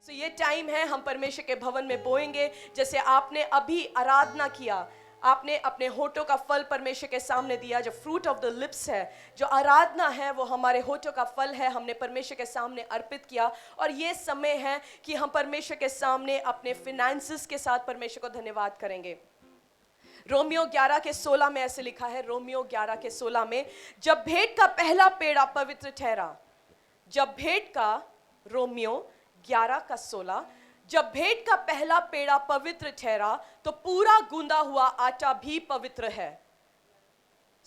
ये टाइम है, हम परमेश्वर के भवन में बोएंगे। जैसे आपने अभी आराधना किया, आपने अपने होठों का फल परमेश्वर के सामने दिया, जो फ्रूट ऑफ द लिप्स है, जो आराधना है, वो हमारे होठों का फल है, हमने परमेश्वर के सामने अर्पित किया। और ये समय है कि हम परमेश्वर के सामने अपने फिनेंसेस के साथ परमेश्वर को धन्यवाद करेंगे। रोमियो 11 के 16 में ऐसे लिखा है, रोमियो 11 के 16 में, जब भेंट का पहला पेड़ा पवित्र ठहरा, जब भेंट का, रोमियो 11 का 16, जब भेंट का पहला पेड़ा पवित्र ठहरा तो पूरा गूंदा हुआ आटा भी पवित्र है।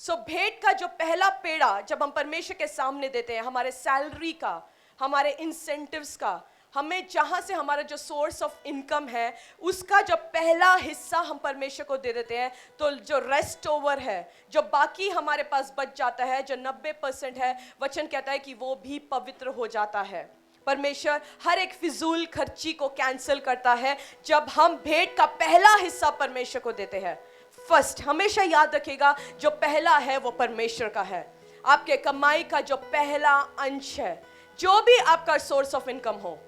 भेंट का जो पहला पेड़ा जब हम परमेश्वर के सामने देते हैं, हमारे सैलरी का, हमारे इंसेंटिव्स का, हमें जहां से हमारा जो सोर्स ऑफ इनकम है, उसका जो पहला हिस्सा हम परमेश्वर को दे देते हैं, तो जो रेस्ट ओवर है, जो बाकी हमारे पास बच जाता है, जो 90% है, वचन कहता है कि वो भी पवित्र हो जाता है। परमेश्वर हर एक फिजूल खर्ची को कैंसिल करता है जब हम भेंट का पहला हिस्सा परमेश्वर को देते हैं। फर्स्ट, हमेशा याद रखिएगा, जो पहला है वो परमेश्वर का है। आपके कमाई का जो पहला अंश है, जो भी आपका सोर्स ऑफ इनकम हो,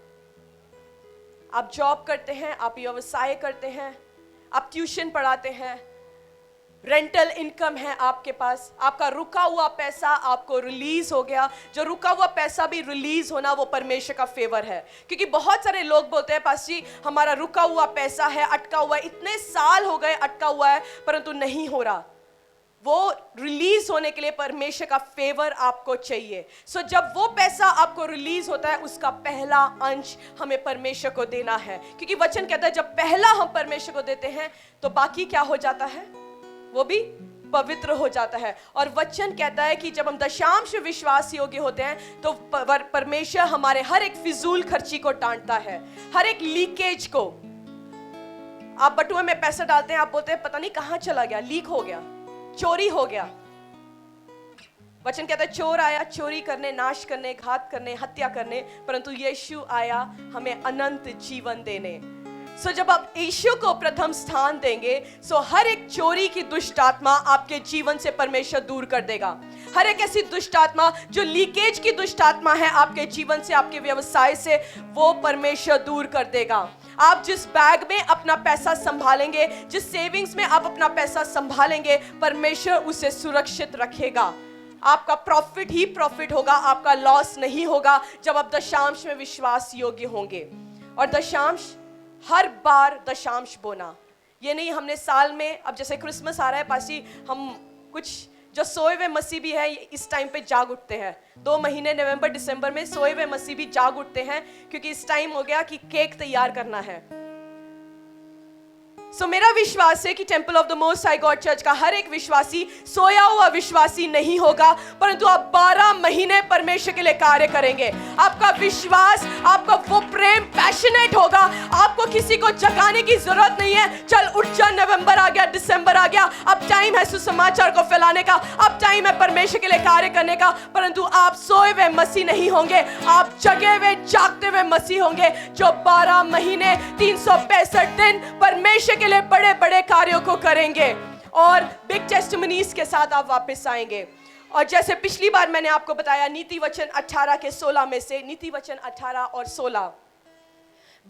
आप जॉब करते हैं, आप व्यवसाय करते हैं, आप ट्यूशन पढ़ाते हैं, रेंटल इनकम है आपके पास, आपका रुका हुआ पैसा आपको रिलीज हो गया, जो रुका हुआ पैसा भी रिलीज होना, वो परमेश्वर का फेवर है। क्योंकि बहुत सारे लोग बोलते हैं, पास जी हमारा रुका हुआ पैसा है, अटका हुआ है, इतने साल हो गए अटका हुआ है, परंतु नहीं हो रहा। वो रिलीज होने के लिए परमेश्वर का फेवर आपको चाहिए। जब वो पैसा आपको रिलीज होता है, उसका पहला अंश हमें परमेश्वर को देना है। क्योंकि वचन कहता है जब पहला हम परमेश्वर को देते हैं तो बाकी क्या हो जाता है, वो भी पवित्र हो जाता है। और वचन कहता है कि जब हम दशांश विश्वास योग्य होते हैं तो परमेश्वर हमारे हर एक फिजूल खर्ची को डांटता है, हर एक लीकेज को। आप बटुए में पैसा डालते हैं, आप बोलते हैं पता नहीं कहां चला गया, लीक हो गया, चोरी हो गया। वचन कहता है चोर आया चोरी करने, नाश करने, घात करने, हत्या करने, परंतु यीशु आया हमें अनंत जीवन देने। जब आप यीशु को प्रथम स्थान देंगे, हर एक चोरी की दुष्ट आत्मा आपके जीवन से परमेश्वर दूर कर देगा। हर एक ऐसी दुष्ट आत्मा जो लीकेज की दुष्ट आत्मा है आपके जीवन से, आपके व्यवसाय से, वो परमेश्वर दूर कर देगा। आप जिस बैग में अपना पैसा संभालेंगे, जिस सेविंग्स में आप अपना पैसा संभालेंगे, परमेश्वर उसे सुरक्षित रखेगा। आपका प्रॉफिट ही प्रॉफिट होगा, आपका लॉस नहीं होगा जब आप दशांश में विश्वास योग्य होंगे। और दशांश, हर बार दशांश बोना, ये नहीं हमने साल में, अब जैसे क्रिसमस आ रहा है पासी, हम कुछ जो सोए हुए मसीह भी है इस टाइम पे जाग उठते हैं। 2 महीने नवंबर दिसंबर में सोए हुए मसीह भी जाग उठते हैं, क्योंकि इस टाइम हो गया कि केक तैयार करना है। मेरा विश्वास है कि temple of the most high God church का हर एक विश्वासी सोया हुआ विश्वासी नहीं होगा, परंतु आप 12 महीने परमेश्वर के लिए कार्य करेंगे। आपका विश्वास, आपका वो प्रेम पैशनेट होगा, आपको किसी को जगाने की जरूरत नहीं है। चल उठ जा, नवंबर आ गया, दिसंबर आ गया, अब टाइम है सुसमाचार को फैलाने का, अब टाइम है परमेश्वर के लिए कार्य करने का। परंतु आप सोए हुए मसीह नहीं होंगे, आप जगे हुए जागते हुए मसीह होंगे, जो 12 महीने 365 दिन परमेश्वर के लिए बड़े बड़े कार्यों को करेंगे और बिग टेस्टिमनीज के साथ आप वापस आएंगे। और जैसे पिछली बार मैंने आपको बताया, नीति वचन 18 के 16 में से, नीति वचन 18 और 16,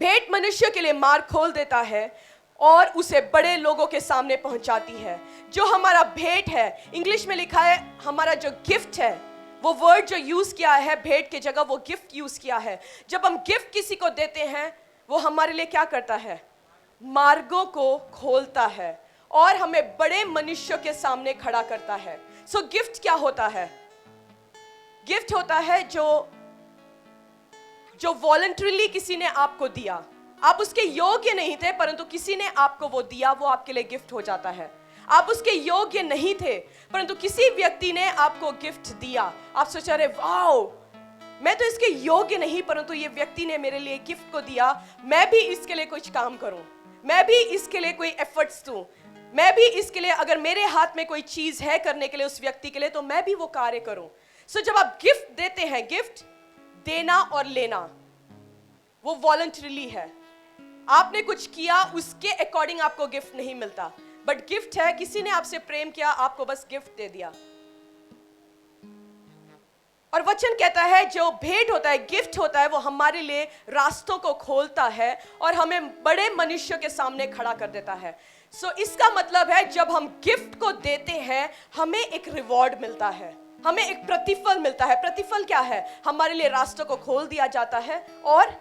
भेंट मनुष्य के लिए मार्ग खोल देता है और उसे बड़े लोगों के सामने पहुंचाती है। जो हमारा भेंट है, इंग्लिश में लिखा है हमारा जो गिफ्ट है, वो वर्ड जो यूज किया है भेंट की जगह, वो गिफ्ट यूज किया है। जब हम गिफ्ट किसी को देते हैं, वो हमारे लिए क्या करता है, मार्गों को खोलता है और हमें बड़े मनुष्यों के सामने खड़ा करता है। गिफ्ट क्या होता है? गिफ्ट होता है जो वॉलंटरीली किसी ने आपको दिया, आप उसके योग्य नहीं थे, परंतु किसी ने आपको वो दिया, वो आपके लिए गिफ्ट हो जाता है। आप उसके योग्य नहीं थे, परंतु किसी व्यक्ति ने आपको गिफ्ट दिया। आप सोच रहे, वाओ, मैं तो इसके योग्य नहीं, परंतु ये व्यक्ति ने मेरे लिए गिफ्ट को दिया, मैं भी इसके लिए कुछ काम करूं, मैं भी इसके लिए कोई एफर्ट्स दूं, मैं भी इसके लिए, अगर मेरे हाथ में कोई चीज है करने के लिए उस व्यक्ति के लिए, तो मैं भी वो कार्य करूं। जब आप गिफ्ट देते हैं, गिफ्ट देना और लेना वो वॉलंटरीली है। आपने कुछ किया, उसके अकॉर्डिंग आपको गिफ्ट नहीं मिलता, बट गिफ्ट है किसी ने आपसे प्रेम किया, आपको बस गिफ्ट दे दिया। और वचन कहता है जो भेंट होता है, गिफ्ट होता है, वो हमारे लिए रास्तों को खोलता है और हमें बड़े मनुष्यों के सामने खड़ा कर देता है। इसका मतलब है जब हम गिफ्ट को देते हैं हमें एक रिवॉर्ड मिलता है, हमें एक प्रतिफल मिलता है। प्रतिफल क्या है? हमारे लिए रास्तों को खोल दिया जाता है और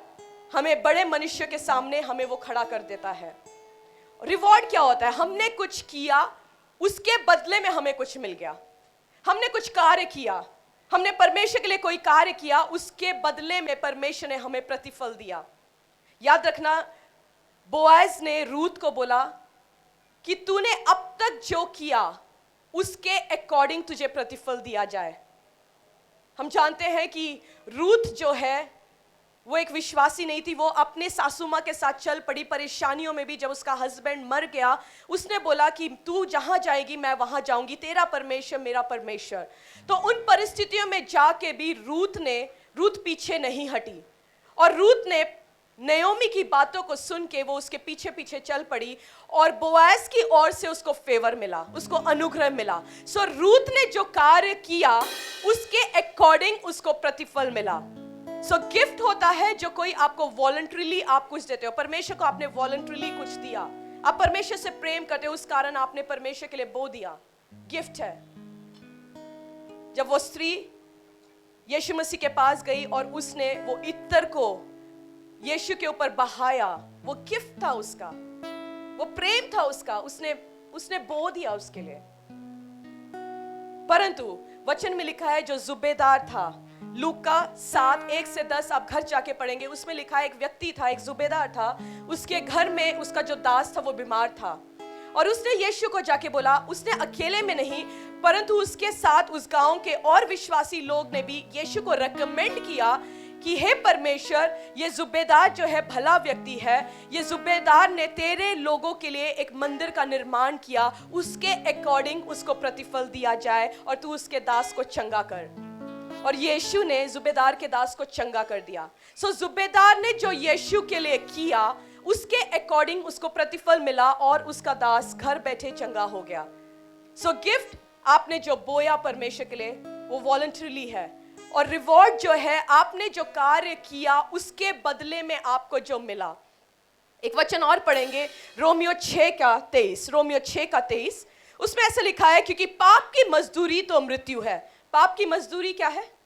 हमें बड़े मनुष्य के सामने हमें वो खड़ा कर देता है। रिवॉर्ड क्या होता है? हमने कुछ किया, उसके बदले में हमें कुछ मिल गया। हमने कुछ कार्य किया, हमने परमेश्वर के लिए कोई कार्य किया, उसके बदले में परमेश्वर ने हमें प्रतिफल दिया। याद रखना, बोआज ने रूत को बोला कि तूने अब तक जो किया उसके अकॉर्डिंग तुझे प्रतिफल दिया जाए। हम जानते हैं कि रूत जो है वो एक विश्वासी नहीं थी। वो अपने सासू माँ के साथ चल पड़ी परेशानियों में भी। जब उसका हस्बैंड मर गया, उसने बोला कि तू जहां जाएगी मैं वहां जाऊंगी, तेरा परमेश्वर मेरा परमेश्वर। तो उन परिस्थितियों में जाके भी रूत पीछे नहीं हटी और रूत ने नयोमी की बातों को सुन के वो उसके पीछे पीछे चल पड़ी और बोआज की ओर से उसको फेवर मिला, उसको अनुग्रह मिला। रूत ने जो कार्य किया उसके अकॉर्डिंग उसको प्रतिफल मिला। गिफ्ट होता है जो कोई आपको वॉलंटरीली आप कुछ देते हो। परमेश्वर को आपने वॉलंटरीली कुछ दिया, आप परमेश्वर से प्रेम करते हो, उस कारण आपने परमेश्वर के लिए बो दिया, गिफ्ट है। जब वो स्त्री यीशु मसीह के पास गई और उसने वो इत्तर को यीशु के ऊपर बहाया, वो गिफ्ट था उसका, वो प्रेम था उसका, उसने बो दिया उसके लिए। परंतु वचन में लिखा है जो जुबेदार था, लूका 7:1-10 आप घर जाके पढ़ेंगे, उसमें लिखा है एक व्यक्ति था, एक जुबेदार था, उसके घर में उसका जो दास था वो बीमार था और उसने यीशु को जाके बोला। उसने अकेले में नहीं परंतु उसके साथ उस गांव के और विश्वासी लोग ने भी यीशु को रेकमेंड किया कि हे परमेश्वर, ये जुबेदार जो है भला व्यक्ति है, ये जुबेदार ने तेरे लोगों के लिए एक मंदिर का निर्माण किया, उसके अकॉर्डिंग उसको प्रतिफल दिया जाए और तू उसके दास को चंगा कर। और यीशु ने जुबेदार के दास को चंगा कर दिया। जुबेदार ने जो यीशु के लिए किया उसके अकॉर्डिंग उसको प्रतिफल मिला और उसका दास घर बैठे चंगा हो गया। गिफ्ट आपने जो बोया परमेश्वर के लिए वो वॉलंटरीली है, और रिवॉर्ड जो है आपने जो कार्य किया उसके बदले में आपको जो मिला। एक वचन और पढ़ेंगे, रोमियो 6:23। उसमें ऐसा लिखा है क्योंकि पाप की मजदूरी तो मृत्यु है। पाप की मजदूरी क्या है?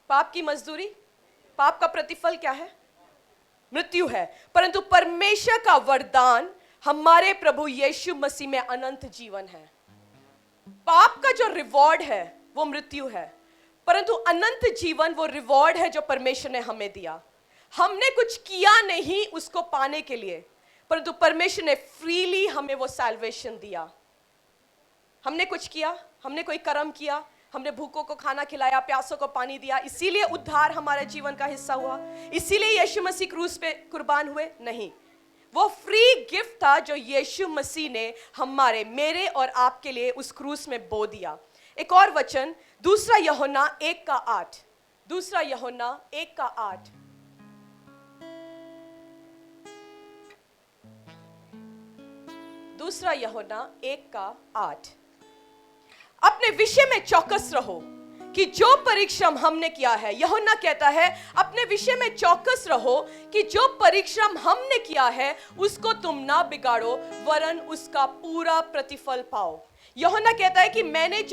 पाप की मजदूरी, पाप का प्रतिफल क्या है? मृत्यु है। परंतु परमेश्वर का वरदान हमारे प्रभु यीशु मसीह में अनंत जीवन है। पाप का जो रिवॉर्ड है वो मृत्यु है, परंतु अनंत जीवन वो रिवॉर्ड है जो परमेश्वर ने हमें दिया। हमने कुछ किया नहीं उसको पाने के लिए, परंतु परमेश्वर ने फ्रीली हमें वो सैल्वेशन दिया। हमने कुछ किया, हमने कोई कर्म किया, हमने भूखों को खाना खिलाया, प्यासों को पानी दिया, इसीलिए उद्धार हमारे जीवन का हिस्सा हुआ, इसीलिए यीशु मसीह क्रूस पे कुर्बान हुए? नहीं, वो फ्री गिफ्ट था जो यीशु मसीह ने मेरे और आपके लिए उस क्रूस में बो दिया। एक और वचन, दूसरा यूहन्ना 1:8। दूसरा यूहन्ना 1:8। दूसरा यूहन्ना 1:8। अपने विषय में चौकस रहो कि जो परिश्रम हमने किया है, यूहन्ना कहता है अपने विषय में चौकस रहो कि जो परिश्रम हमने किया है उसको तुम ना बिगाड़ो, वरन उसका पूरा प्रतिफल पाओ। यूहन्ना कहता है कि हमने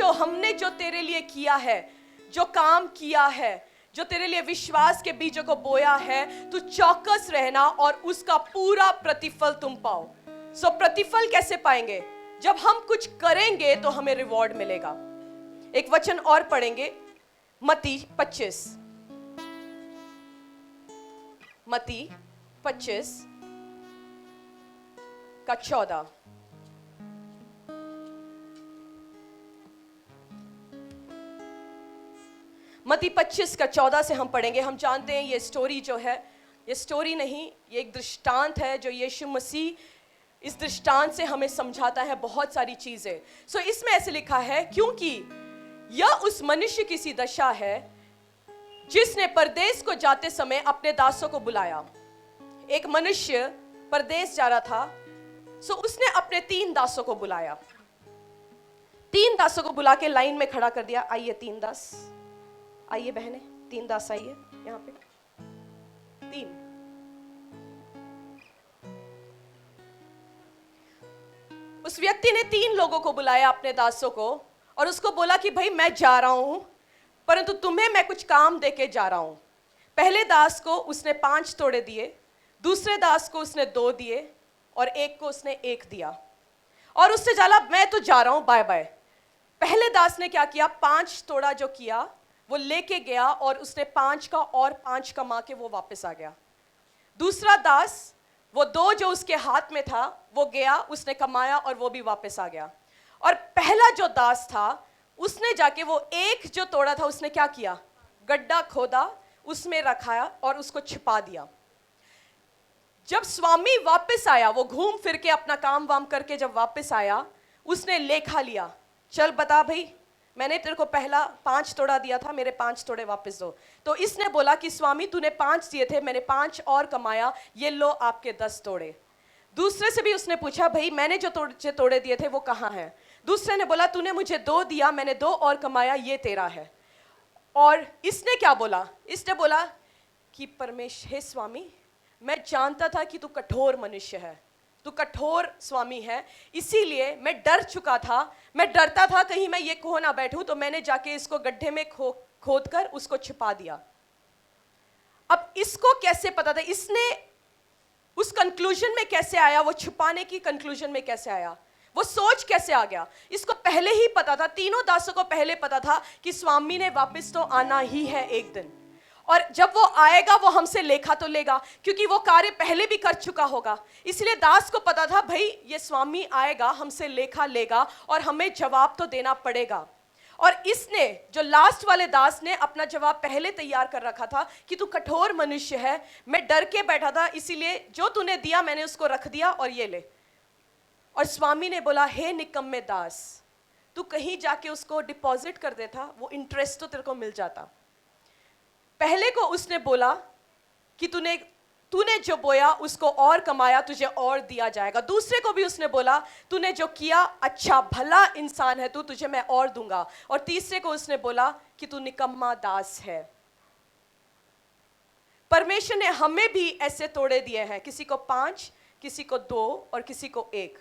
जो तेरे लिए किया है, जो काम किया है, जो तेरे लिए विश्वास के बीजों को बोया है, तू चौकस रहना और उसका पूरा प्रतिफल तुम पाओ। प्रतिफल कैसे पाएंगे? जब हम कुछ करेंगे तो हमें रिवॉर्ड मिलेगा। एक वचन और पढ़ेंगे, मत्ती 25:14। मत्ती 25:14 से हम पढ़ेंगे। हम जानते हैं ये स्टोरी जो है, ये स्टोरी नहीं, ये एक दृष्टांत है जो यीशु मसीह इस दृष्टांत से हमें समझाता है बहुत सारी चीजें। इसमें ऐसे लिखा है, क्योंकि यह उस मनुष्य की सी दशा है जिसने परदेश को जाते समय अपने दासों को बुलाया। एक मनुष्य परदेश जा रहा था, उसने अपने 3 दासों को बुलाया। 3 दासों को बुला के लाइन में खड़ा कर दिया, आइए 3 दास आइए बहने, 3 दास आइए यहाँ पे, 3। उस व्यक्ति ने 3 लोगों को बुलाया अपने दासों को और उसको बोला कि भाई मैं जा रहा हूं, परंतु तुम्हें मैं कुछ काम देके जा रहा हूं। पहले दास को उसने 5 तोड़े दिए, दूसरे दास को उसने 2 दिए और एक को उसने 1 दिया और उससे जाला मैं तो जा रहा हूं, बाय बाय। पहले दास ने क्या किया, 5 तोड़ा जो किया वो लेके गया और उसने 5 का और 5 कमा के वो वापस आ गया। दूसरा दास वो 2 जो उसके हाथ में था वो गया, उसने कमाया और वो भी वापस आ गया। और पहला जो दास था उसने जाके वो 1 जो तोड़ा था उसने क्या किया, गड्ढा खोदा, उसमें रखाया और उसको छिपा दिया। जब स्वामी वापस आया, वो घूम फिर के अपना काम वाम करके जब वापस आया, उसने लेखा लिया, चल बता भाई, मैंने तेरे को पहला 5 तोड़ा दिया था, मेरे 5 तोड़े वापस दो। तो इसने बोला कि स्वामी तूने 5 दिए थे, मैंने 5 और कमाया, ये लो आपके 10 तोड़े। दूसरे से भी उसने पूछा, भाई मैंने जो तोड़े दिए थे वो कहाँ हैं? दूसरे ने बोला तूने मुझे 2 दिया, मैंने 2 और कमाया, ये तेरा है। और इसने क्या बोला, इसने बोला कि हे स्वामी, मैं जानता था कि तू कठोर मनुष्य है, तू कठोर स्वामी है, इसीलिए मैं डर चुका था, मैं डरता था कहीं मैं ये खो ना बैठूं, तो मैंने जाके इसको गड्ढे में खोद कर उसको छिपा दिया। अब इसको कैसे पता था, इसने उस कंक्लूजन में कैसे आया, वो छुपाने की कंक्लूजन में कैसे आया, वो सोच कैसे आ गया? इसको पहले ही पता था, तीनों दासों को पहले पता था कि स्वामी ने वापस तो आना ही है एक दिन, और जब वो आएगा वो हमसे लेखा तो लेगा, क्योंकि वो कार्य पहले भी कर चुका होगा। इसलिए दास को पता था भाई ये स्वामी आएगा, हमसे लेखा लेगा और हमें जवाब तो देना पड़ेगा। और इसने, जो लास्ट वाले दास ने, अपना जवाब पहले तैयार कर रखा था कि तू कठोर मनुष्य है, मैं डर के बैठा था, इसीलिए जो तूने दिया मैंने उसको रख दिया और ये ले। और स्वामी ने बोला, हे निकम्मे दास, तू कहीं जाके उसको डिपॉजिट कर देता, वो इंटरेस्ट तो तेरे को मिल जाता। पहले को उसने बोला कि तूने जो बोया उसको और कमाया, तुझे और दिया जाएगा। दूसरे को भी उसने बोला, तूने जो किया अच्छा भला इंसान है तू, तुझे मैं और दूंगा। और तीसरे को उसने बोला कि तू निकम्मा दास है। परमेश्वर ने हमें भी ऐसे तोड़े दिए हैं, किसी को 5, किसी को 2 और किसी को 1।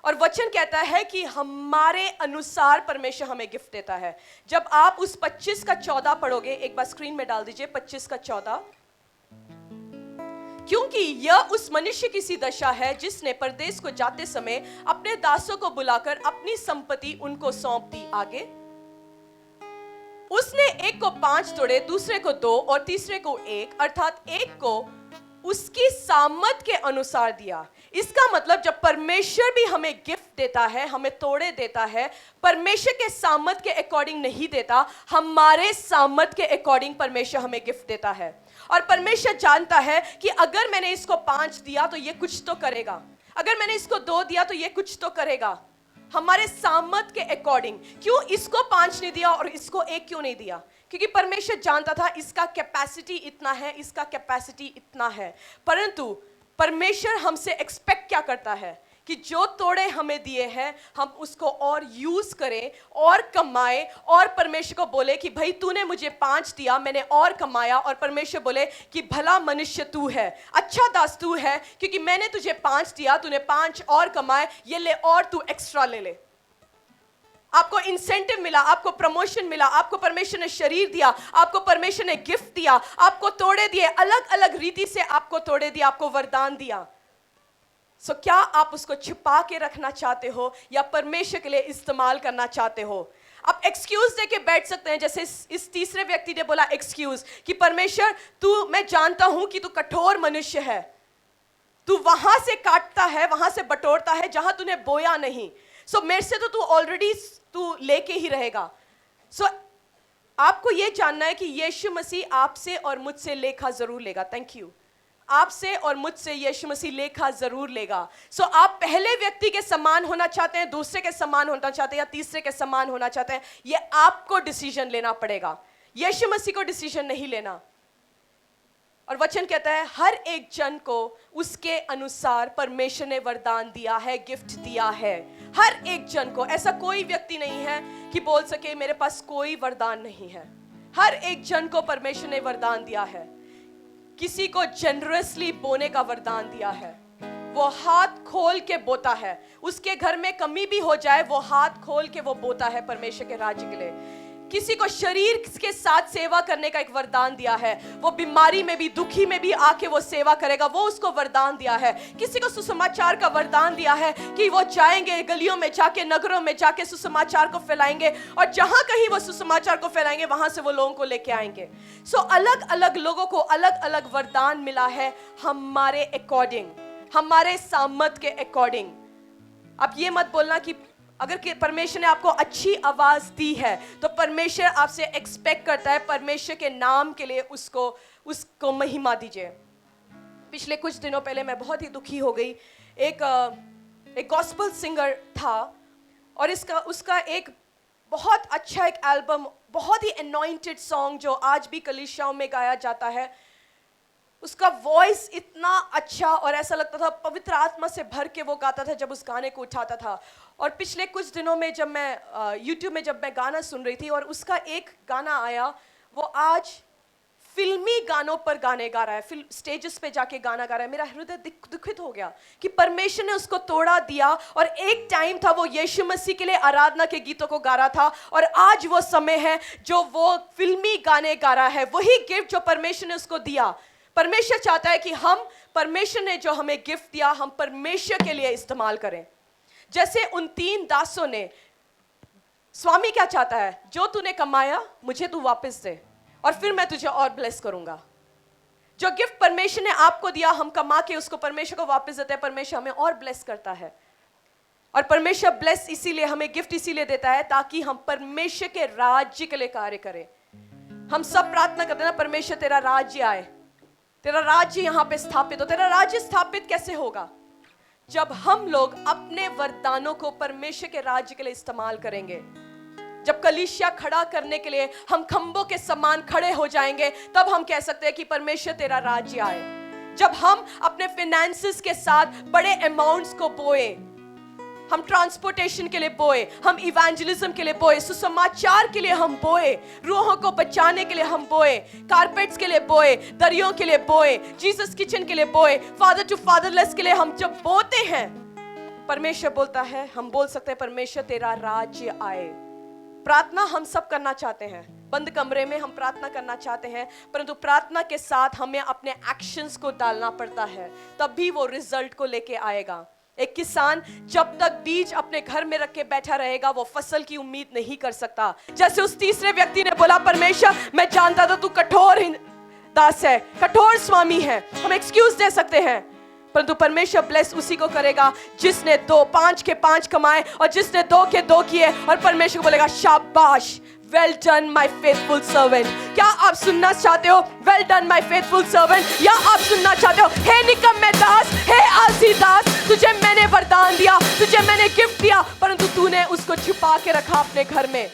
और वचन कहता है कि हमारे अनुसार परमेश्वर हमें गिफ्ट देता है। जब आप उस 25 का 14 पढ़ोगे, एक बार स्क्रीन में डाल दीजिए, 25 का 14, क्योंकि यह उस मनुष्य की सी दशा है जिसने परदेश को जाते समय अपने दासों को बुलाकर अपनी संपत्ति उनको सौंप दी। आगे, उसने एक को 5 तोड़े, दूसरे को 2 और तीसरे को 1, अर्थात एक को उसकी सामर्थ के अनुसार दिया। इसका मतलब जब परमेश्वर भी हमें गिफ्ट देता है, हमें तोड़े देता है, परमेश्वर के सामर्थ के अकॉर्डिंग नहीं देता, हमारे सामर्थ के अकॉर्डिंग परमेश्वर हमें गिफ्ट देता है। और परमेश्वर जानता है कि अगर मैंने इसको 5 दिया तो ये कुछ तो करेगा, अगर मैंने इसको 2 दिया तो ये कुछ तो करेगा, हमारे सामर्थ के अकॉर्डिंग। क्यों इसको 5 नहीं दिया और इसको 1 क्यों नहीं दिया? क्योंकि परमेश्वर जानता था इसका कैपेसिटी इतना है, इसका कैपेसिटी इतना है। परंतु परमेश्वर हमसे एक्सपेक्ट क्या करता है कि जो तोड़े हमें दिए हैं हम उसको और यूज करें और कमाएं, और परमेश्वर को बोले कि भाई तूने मुझे 5 दिया, मैंने और कमाया, और परमेश्वर बोले कि भला मनुष्य तू है, अच्छा दास तू है, क्योंकि मैंने तुझे 5 दिया, तूने 5 और कमाए, ये ले और तू एक्स्ट्रा ले ले। आपको इंसेंटिव मिला, आपको प्रमोशन मिला, आपको परमेश्वर ने शरीर दिया, आपको परमेश्वर ने गिफ्ट दिया, आपको तोड़े दिए, अलग अलग रीति से आपको तोड़े दिया, आपको वरदान दिया। सो क्या आप उसको छिपा के रखना चाहते हो या परमेश्वर के लिए इस्तेमाल करना चाहते हो? आप एक्सक्यूज दे के बैठ सकते हैं, जैसे इस तीसरे व्यक्ति ने बोला एक्सक्यूज कि परमेश्वर मैं जानता हूं कि तू कठोर मनुष्य है, तू वहां से काटता है, वहां से बटोरता है जहां तूने बोया नहीं। सो मेरे से तो तू ऑलरेडी तू लेके ही रहेगा। सो आपको यह जानना है कि यीशु मसीह आपसे और मुझसे लेखा जरूर लेगा। Thank you. आपसे और मुझसे यीशु मसीह लेखा जरूर लेगा। सो आप पहले व्यक्ति के समान होना चाहते हैं, दूसरे के समान होना चाहते हैं, या तीसरे के समान होना चाहते हैं, ये आपको डिसीजन लेना पड़ेगा। यीशु मसीह को डिसीजन नहीं लेना। और वचन कहता है हर एक जन को उसके अनुसार परमेश्वर ने वरदान दिया है, गिफ्ट दिया है। हर एक जन को, ऐसा कोई व्यक्ति नहीं है कि बोल सके मेरे पास कोई वरदान नहीं है। हर एक जन को परमेश्वर ने वरदान दिया है। किसी को जेनरसली बोने का वरदान दिया है, वो हाथ खोल के बोता है। उसके घर में कमी भी हो जाए, वो हाथ खोल के वो बोता है परमेश्वर के राज्य के लिए। किसी को शरीर के साथ सेवा करने का एक वरदान दिया है, वो बीमारी में भी, दुखी में भी आके वो सेवा करेगा, वो उसको वरदान दिया है। किसी को सुसमाचार का वरदान दिया है कि वो जाएंगे गलियों में जाके, नगरों में जाके सुसमाचार को फैलाएंगे, और जहां कहीं वो सुसमाचार को फैलाएंगे वहां से वो लोगों को लेके आएंगे। सो अलग अलग लोगों को अलग अलग वरदान मिला है, हमारे अकॉर्डिंग, हमारे सामर्थ के अकॉर्डिंग। आप ये मत बोलना कि अगर परमेश्वर ने आपको अच्छी आवाज दी है तो परमेश्वर आपसे एक्सपेक्ट करता है परमेश्वर के नाम के लिए उसको महिमा दीजिए। पिछले कुछ दिनों पहले मैं बहुत ही दुखी हो गई। एक गॉस्पेल सिंगर था, और उसका एक बहुत अच्छा एक एल्बम, बहुत ही अनॉइंटेड सॉन्ग जो आज भी कलीसियाओं में गाया जाता है, उसका वॉइस इतना अच्छा और ऐसा लगता था पवित्र आत्मा से भर के वो गाता था जब उस गाने को उठाता था। और पिछले कुछ दिनों में जब मैं यूट्यूब में जब मैं गाना सुन रही थी और उसका एक गाना आया, वो आज फिल्मी गानों पर गाने गा रहा है, स्टेजेस पे जाके गाना गा रहा है। मेरा हृदय दुखित हो गया कि परमेश्वर ने उसको तोड़ा दिया, और एक टाइम था वो यीशु मसीह के लिए आराधना के गीतों को गा रहा था, और आज वो समय है जो वो फिल्मी गाने गा रहा है। वही गिफ्ट जो परमेश्वर ने उसको दिया, परमेश्वर चाहता है कि हम, परमेश्वर ने जो हमें गिफ्ट दिया, हम परमेश्वर के लिए इस्तेमाल करें। जैसे उन 3 दासों ने, स्वामी क्या चाहता है, जो तूने कमाया मुझे तू वापस दे और फिर मैं तुझे और ब्लेस करूंगा। जो गिफ्ट परमेश्वर ने आपको दिया, हम कमा के उसको परमेश्वर को वापस देते हैं, परमेश्वर हमें और ब्लेस करता है। और परमेश्वर ब्लेस इसीलिए, हमें गिफ्ट इसीलिए देता है ताकि हम परमेश्वर के राज्य के लिए कार्य करें। हम सब प्रार्थना करते हैं ना, परमेश्वर तेरा राज्य आए, तेरा राज्य यहाँ पे स्थापित हो। तेरा राज्य स्थापित कैसे होगा? जब हम लोग अपने वरदानों को परमेश्वर के राज्य के लिए इस्तेमाल करेंगे। जब कलीसिया खड़ा करने के लिए हम खंभों के समान खड़े हो जाएंगे, तब हम कह सकते हैं कि परमेश्वर तेरा राज्य आए। जब हम अपने फिनेंसेस के साथ बड़े अमाउंट्स को बोए, हम ट्रांसपोर्टेशन के लिए बोए, हम इवेंजलिज्म के लिए बोए, सुसमाचार के लिए हम बोए, रूहों को बचाने के लिए हम बोए, कारपेट्स के लिए बोए, दरियों के लिए बोए, जीसस किचन के लिए बोए, फादर टू फादरलेस के लिए हम जब बोते हैं, परमेश्वर बोलता है, हम बोल सकते हैं परमेश्वर तेरा राज्य आए। प्रार्थना हम सब करना चाहते हैं, बंद कमरे में हम प्रार्थना करना चाहते हैं, परंतु प्रार्थना के साथ हमें अपने एक्शंस को डालना पड़ता है, तब भी वो रिजल्ट को लेके आएगा। एक किसान जब तक बीज अपने घर में रख के बैठा रहेगा, वो फसल की उम्मीद नहीं कर सकता। जैसे उस तीसरे व्यक्ति ने बोला, परमेश्वर मैं जानता था तू कठोर दास है, कठोर स्वामी है, हम एक्सक्यूज दे सकते हैं, परंतु परमेश्वर ब्लेस उसी को करेगा जिसने 5 के 5 कमाए और जिसने 2 के 2 किए, और परमेश्वर बोलेगा शाबाश, well done my faithful servant. क्या आप सुनना चाहते हो well done my faithful servant, या आप सुनना चाहते हो हे निकम्मे दास, हे आलसी दास, तुझे मैंने वरदान दिया, तुझे मैंने गिफ्ट दिया, परंतु तूने उसको छिपा के रखा अपने घर में,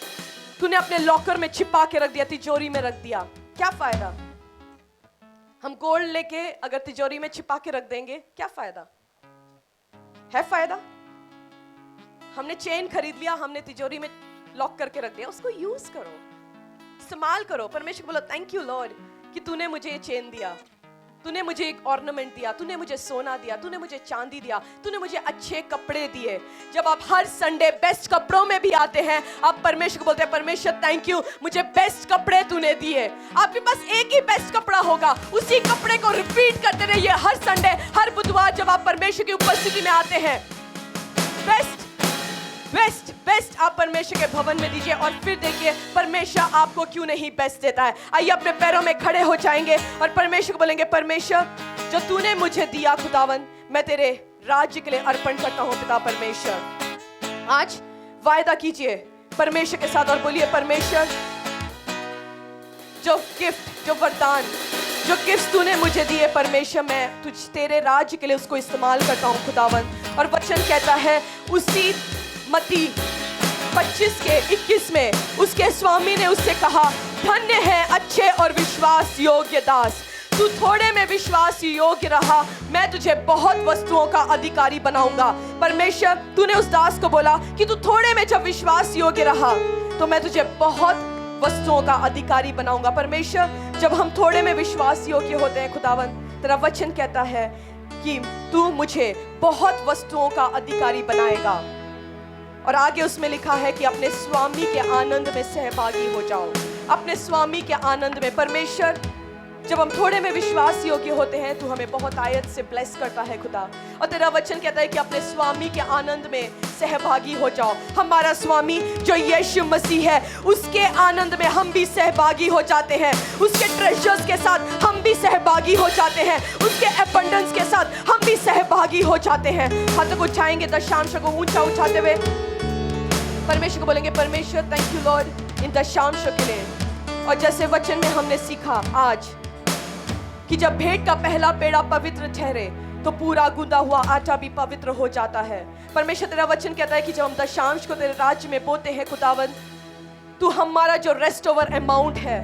तूने अपने लॉकर में छिपा के रख दिया, तिजोरी में रख दिया। क्या फायदा? हम गोल्ड लेके अगर तिजोरी में छिपा के रख देंगे, क्या फायदा है? फायदा? हमने चेन खरीद लिया, हमने तिजोरी में लॉक करके रख दिया, उसको यूज करो, इस्तेमाल करो। परमेश्वर बोलो थैंक यू लॉर्ड कि तूने मुझे ये चेन दिया, तूने मुझे एक ऑर्नामेंट दिया, तूने मुझे सोना दिया, तूने मुझे चांदी दिया, तूने मुझे अच्छे कपड़े दिए। जब आप हर संडे बेस्ट कपड़ों में भी आते हैं, आप परमेश्वर को बोलते हैं परमेश्वर थैंक यू, मुझे बेस्ट कपड़े तूने दिए। आपके पास एक ही बेस्ट कपड़ा होगा, उसी कपड़े को रिपीट करते रहिए हर संडे, हर बुधवार जब आप परमेश्वर की उपस्थिति में आते हैं। बेस्ट बेस्ट बेस्ट आप परमेश्वर के भवन में दीजिए, और फिर देखिए परमेश्वर आपको क्यों नहीं बेस्ट देता है। आइए अपने पैरों में खड़े हो जाएंगे और परमेश्वर को बोलेंगे, परमेश्वर जो तूने मुझे दिया खुदावन, मैं तेरे राज्य के लिए अर्पण करता हूँ पिता परमेश्वर। आज वायदा कीजिए परमेश्वर के साथ और बोलिए, परमेश्वर जो गिफ्ट, जो वरदान, जो गिफ्ट तूने मुझे दिए परमेश्वर, मैं तुझ तेरे राज्य के लिए उसको इस्तेमाल करता हूँ खुदावन। और वचन कहता है उसी मत्ती 25 के 21 में उसके स्वामी ने उससे कहा, धन्य है अच्छे और विश्वास योग्य दास, तू थोड़े में विश्वास योग्य रहा, मैं तुझे बहुत वस्तुओं का अधिकारी बनाऊंगा। परमेश्वर तूने उस दास को बोला कि तू थोड़े में जब विश्वास योग्य रहा तो मैं तुझे बहुत वस्तुओं का अधिकारी बनाऊंगा। परमेश्वर, जब हम थोड़े में विश्वास योग्य होते हैं खुदावन, तेरा वचन कहता है कि तू मुझे बहुत वस्तुओं का अधिकारी बनाएगा। और आगे उसमें लिखा है कि अपने स्वामी के आनंद में सहभागी हो जाओ, अपने स्वामी के आनंद में। परमेश्वर, जब हम थोड़े में विश्वास योग्य होते हैं तो हमें बहुत आयत से ब्लेस करता है खुदा। और तेरा वचन कहता है कि अपने स्वामी के आनंद में सहभागी हो जाओ। हमारा स्वामी जो यीशु मसीह है, उसके आनंद में हम भी सहभागी हो जाते हैं, उसके ट्रेजर्स के साथ हम भी सहभागी हो जाते हैं, उसके एबंडेंस के साथ हम भी सहभागी हो जाते हैं। हाथों को उठाएंगे, दशांश को ऊंचा उठाते हुए परमेश्वर को बोलेंगे, परमेश्वर थैंक यू लॉर्ड इन दशांश के लिए। और जैसे वचन में हमने सीखा आज कि जब भेंट का पहला पेड़ा पवित्र ठहरे तो पूरा गूंदा हुआ आटा भी पवित्र हो जाता है। परमेश्वर, तेरा वचन कहता है कि जब हम दशांश को तेरे राज्य में बोते हैं खुदावन, तू हमारा जो रेस्ट ओवर अमाउंट है,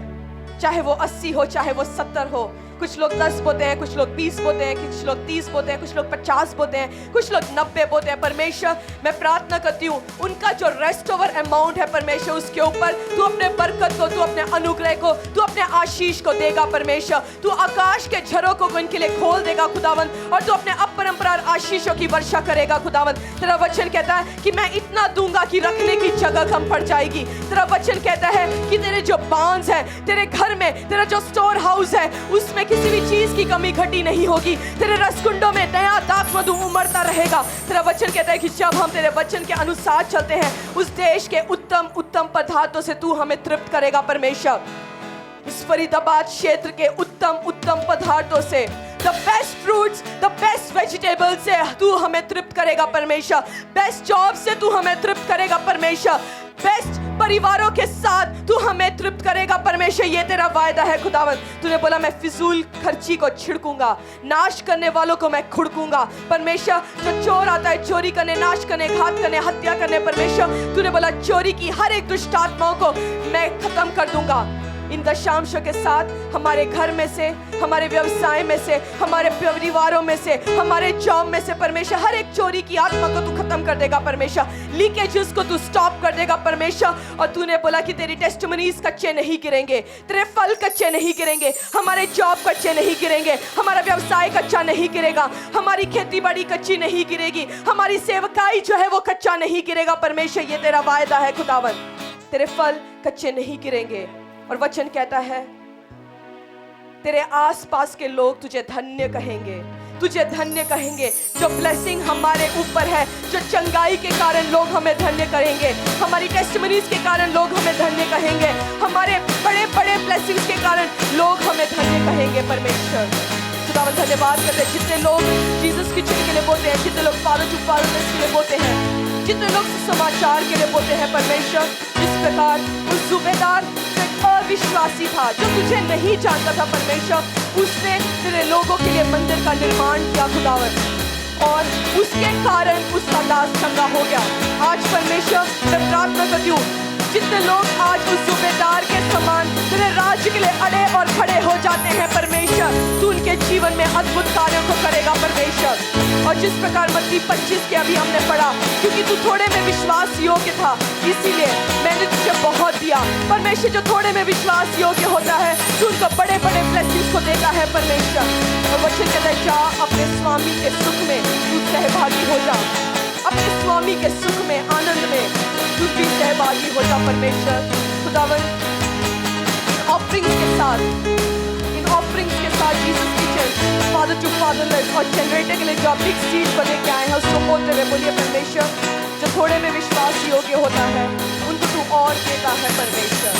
चाहे वो 80 हो चाहे वो 70 हो, कुछ लोग 10 बोते हैं, कुछ लोग 20 बोते हैं, कुछ लोग 30 बोते हैं, कुछ लोग 50 बोते हैं, कुछ लोग 90 बोते हैं। परमेश्वर, मैं प्रार्थना करती हूँ उनका जो रेस्ट ओवर अमाउंट है परमेश्वर, उसके ऊपर तू अपने बरकत को, तू अपने अनुग्रह को, तू अपने आशीष को देगा। परमेश्वर, तू आकाश के झरोकों को इनके लिए खोल देगा खुदावन, और तू अपने अपरंपरार आशीषों की वर्षा करेगा खुदावन। तेरा वचन कहता है कि मैं इतना दूंगा कि रखने की जगह कम पड़ जाएगी। तेरा वचन कहता है कि तेरे जो बांस है, तेरे घर में, तेरा जो स्टोर हाउस है, उसमें किसी भी चीज की कमी घटी नहीं होगी। तेरे रसकुंडों में नया दाख मधु उमड़ता रहेगा। तेरा वचन कहता है कि जब हम तेरे वचन के अनुसार चलते हैं, उस देश के उत्तम उत्तम पदार्थों से तू हमें तृप्त करेगा। परमेश्वर, इस फरीदाबाद क्षेत्र के उत्तम उत्तम पदार्थों से, the best fruits, the best vegetables से तू हमें तृप्त करेगा परमेश्वर। बेस्ट जॉब से तू हमें तृप्त करेगा परमेश्वर। बेस्ट परिवारों के साथ तू हमें तृप्त करेगा परमेश्वर। ये तेरा वायदा है खुदावन। तूने बोला मैं फिजूल खर्ची को छिड़कूंगा, नाश करने वालों को मैं खुड़कूंगा। परमेश्वर, जो चोर आता है चोरी करने, नाश करने, घात करने, हत्या करने, परमेश्वर तूने बोला चोरी की हर एक दुष्ट आत्माओं को मैं खत्म कर दूंगा। इन दशांशों के साथ हमारे घर में से, हमारे व्यवसाय में से, हमारे परिवारों में से, हमारे जॉब में से परमेश्वर हर एक चोरी की आत्मा को तू खत्म कर देगा परमेश्वर। लीकेजेस को तू स्टॉप कर देगा परमेश्वर। और तूने बोला कि तेरी टेस्टिमनीज कच्चे नहीं गिरेंगे, तेरे फल कच्चे नहीं गिरेंगे, हमारे जॉब कच्चे नहीं गिरेंगे, हमारा व्यवसाय कच्चा नहीं गिरेगा, हमारी खेती बाड़ी कच्ची नहीं गिरेगी, हमारी सेवकाई जो है वो कच्चा नहीं गिरेगा परमेश्वर। ये तेरा वायदा है खुदावन। तेरे फल कच्चे नहीं गिरेंगे। और वचन कहता है तेरे आसपास के लोग तुझे धन्य कहेंगे, तुझे धन्य कहेंगे। जो ब्लेसिंग हमारे ऊपर है, जो चंगाई के कारण लोग हमें धन्य कहेंगे, हमारी टेस्टिमनीज के कारण लोग हमें धन्य कहेंगे, हमारे बड़े बड़े ब्लेसिंग्स के कारण लोग हमें धन्य कहेंगे परमेश्वर। खुदावन धन्यवाद करते हैं जितने लोग जीसस किचन के लिए बोलते हैं, जितने लोग फादर टू फादरनेस के लिए बोलते हैं, जितने लोग समाचार के लिए बोलते हैं परमेश्वर। जिस प्रकार उस सूबेदार अविश्वासी था जो तुझे नहीं जानता था परमेश्वर, उसने तेरे लोगों के लिए मंदिर का निर्माण किया खुदावन, और उसके कारण उसका दास चंगा हो गया। आज परमेश्वर मैं प्रार्थना करती हूँ जितने लोग आज उस सूबेदार के समान तेरे राज्य के लिए अड़े और खड़े हो जाते हैं परमेश्वर, तू उनके जीवन में अद्भुत कार्यों को करेगा परमेश्वर। और जिस प्रकार मत्ती 25 के अभी हमने पढ़ा, क्योंकि तू थोड़े में विश्वास योग्य था इसीलिए मैंने तुझे बहुत दिया। परमेश्वर, जो थोड़े में विश्वास योग्य होता है तू उनको बड़े बड़े ब्लेसिंग्स को देता है परमेश्वर। और वचन कहता है जा अपने स्वामी के सुख में तू सहभागी हो जा, अपने स्वामी के सुख में, आनंद में तू भी सहभागी हो जा परमेश्वर। खुदावन ऑफरिंग्स के साथ, इन ऑफरिंग्स के साथ Jesus kitchen father to fatherless और जनरेटर के लिए जो बिग सीड को लेके आए हैं उसको बोलते हुए बोलिए परमेश्वर, जो थोड़े में विश्वास योग्य होता है उनको तू और देता है परमेश्वर।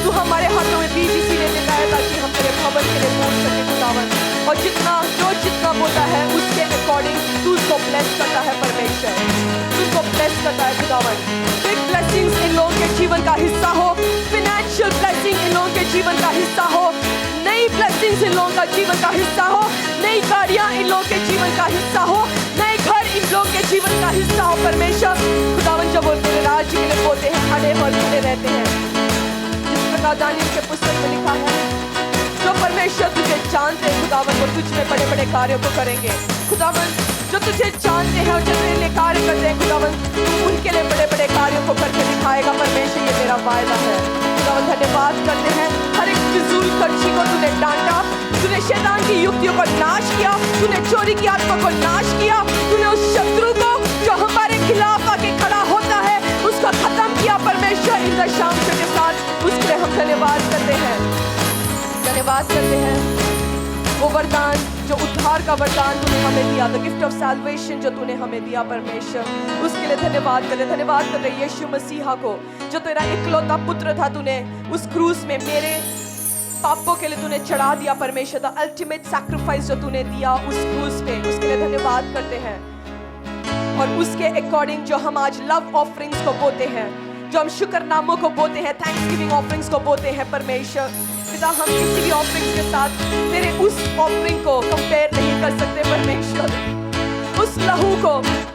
तू हमारे हाथों में बीज इसीलिए देता है ताकि हम तेरे भवन के लिए बोल सके खुदावन, और जितना बोलता है उसके अकॉर्डिंग तू उसको ब्लेस करता है परमेश्वर, तू उसको ब्लेस करता है खुदावन। बिग ब्लेसिंग्स इन लोगों के जीवन का हिस्सा हो, फिनेंशियल ब्लेसिंग इन लोगों के जीवन का हिस्सा हो, नई ब्लेसिंग्स इन लोगों का जीवन का हिस्सा हो, नई गाड़ियां इन लोगों के जीवन का हिस्सा हो, नए घर इन लोगों के जीवन का हिस्सा हो परमेश्वर। खुदावन जब वो तेरे राज्य के लिए बोलते हैं अड़े और जुड़े रहते हैं, जिस प्रकार दानियल के पुस्तक में लिखा है जो परमेश्वर तुझे जानते हैं खुदावन वो तुझ में बड़े बड़े कार्यों को करेंगे। खुदावन जो तुझे जानते हैं और जो तेरे लिए कार्य करते हैं खुदावन, तू उनके लिए बड़े बड़े कार्यों को करके दिखाएगा परमेश्वर, ये तेरा वायदा है। खुदावन धन्यवाद करते हैं, हर एक फिजूल खर्ची को तूने डांटा, तूने शैतान की युक्तियों को नाश किया, तूने चोरी की आत्मा को नाश किया, तूने उस शत्रु को जो हमारे खिलाफ आके खड़ा होता है उसका खत्म किया परमेश्वर इन शाम के साथ। उसके लिए हम धन्यवाद करते हैं, धन्यवाद करते हैं। वो वरदान जो उद्धार का वरदान तूने हमें दिया, द गिफ्ट ऑफ सैल्वेशन जो तूने हमें दिया परमेश्वर, उसके लिए धन्यवाद करते, धन्यवाद करते यीशु मसीहा को जो तेरा इकलौता पुत्र था, तूने उस क्रूस में मेरे पापों के लिए तूने चढ़ा दिया परमेश्वर, द अल्टीमेट सैक्रिफाइस जो तूने दिया उस क्रूस पे, उसके लिए धन्यवाद करते हैं। और उसके अकॉर्डिंग जो हम आज लव ऑफरिंग्स को बोते हैं, जो हम शुक्रनामों को बोते हैं, थैंक्सगिविंग ऑफरिंग्स को बोते हैं परमेश्वर पिता, हम किसी भी ऑफरिंग्स के साथ तेरे उस ऑफरिंग को कंपेयर नहीं कर सकते परमेश्वर, उस लहू को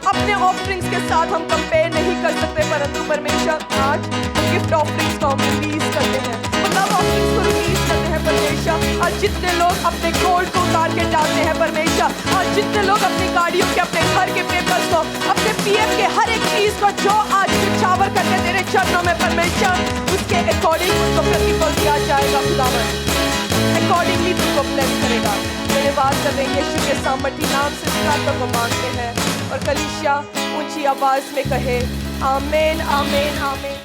अपने ऑफरिंग्स के साथ हम कंपेयर नहीं कर सकते, परंतु परमेश्वर आज गिफ्ट ऑफरिंग्स को हम रिलीज करते हैं, लव ऑफरिंग्स को रिलीज करते हैं परमेश्वर। आज जितने लोग अपने गोल्ड को उतार के डालते हैं परमेश्वर, आज जितने लोग अपनी गाड़ियों के, अपने घर के पेपर्स को, अपने पीएफ के हर एक चीज को जो आज निछावर करके तेरे चरणों में परमेश्वर, उसके अकॉर्डिंग उनको प्रतिफल दिया जाएगा खुदावन, अकॉर्डिंगली तुमको ब्लेस करेगा। धन्यवाद करते हैं यीशु के सामर्थी नाम से इस प्रार्थना को मांगते हैं और कलीसिया ऊंची आवाज में कहे आमीन, आमीन, आमीन।